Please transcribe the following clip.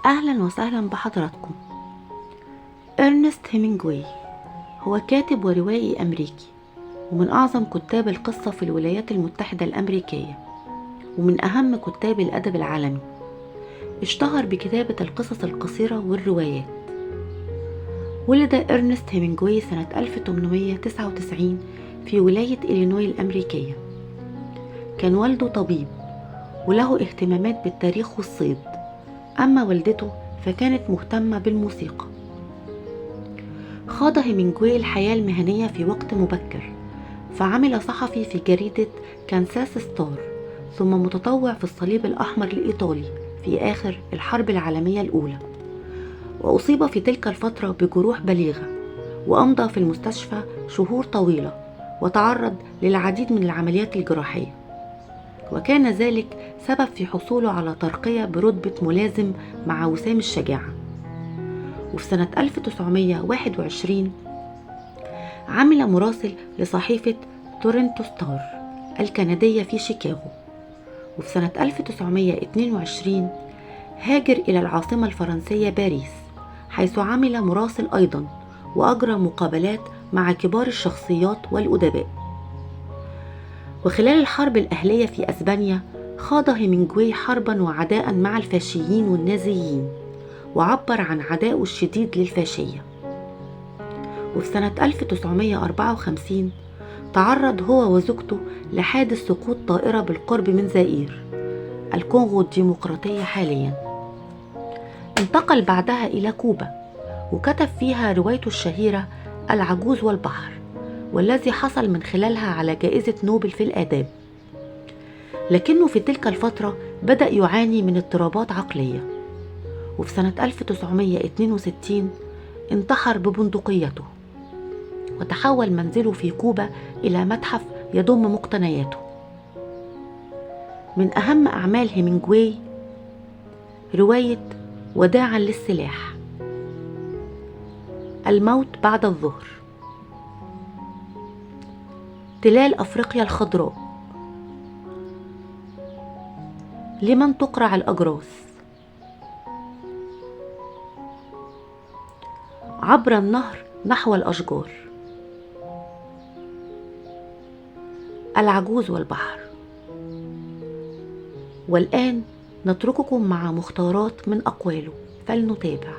أهلا وسهلا بحضراتكم. إرنست هيمنجواي هو كاتب وروائي أمريكي، ومن أعظم كتاب القصة في الولايات المتحدة الأمريكية، ومن أهم كتاب الأدب العالمي. اشتهر بكتابة القصص القصيرة والروايات. ولد إرنست هيمنجواي سنة 1899 في ولاية إلينوي الأمريكية. كان والده طبيب وله اهتمامات بالتاريخ والصيد، أما والدته فكانت مهتمة بالموسيقى. خاض هيمنجواي الحياة المهنية في وقت مبكر، فعمل صحفي في جريدة كانساس ستار، ثم متطوع في الصليب الأحمر الإيطالي في آخر الحرب العالمية الأولى، وأصيب في تلك الفترة بجروح بليغة، وأمضى في المستشفى شهور طويلة، وتعرض للعديد من العمليات الجراحية، وكان ذلك سبب في حصوله على ترقية برتبة ملازم مع وسام الشجاعة. وفي سنة 1921 عمل مراسل لصحيفة تورنتو ستار الكندية في شيكاغو. وفي سنة 1922 هاجر إلى العاصمة الفرنسية باريس، حيث عمل مراسل أيضا، وأجرى مقابلات مع كبار الشخصيات والأدباء. وخلال الحرب الأهلية في أسبانيا خاض هيمنجواي حربا وعداء مع الفاشيين والنازيين، وعبر عن عدائه الشديد للفاشية. وفي سنة 1954 تعرض هو وزوجته لحادث سقوط طائرة بالقرب من زائير، الكونغو الديمقراطية حاليا. انتقل بعدها إلى كوبا، وكتب فيها روايته الشهيرة العجوز والبحر، والذي حصل من خلالها على جائزة نوبل في الآداب. لكنه في تلك الفترة بدأ يعاني من اضطرابات عقلية، وفي سنة 1962 انتحر ببندقيته، وتحول منزله في كوبا إلى متحف يضم مقتنياته. من أهم أعمال هيمنجواي رواية وداعا للسلاح، الموت بعد الظهر، تلال أفريقيا الخضراء، لمن تقرع الأجراس، عبر النهر نحو الأشجار، العجوز والبحر. والآن نترككم مع مختارات من أقواله، فلنتابع.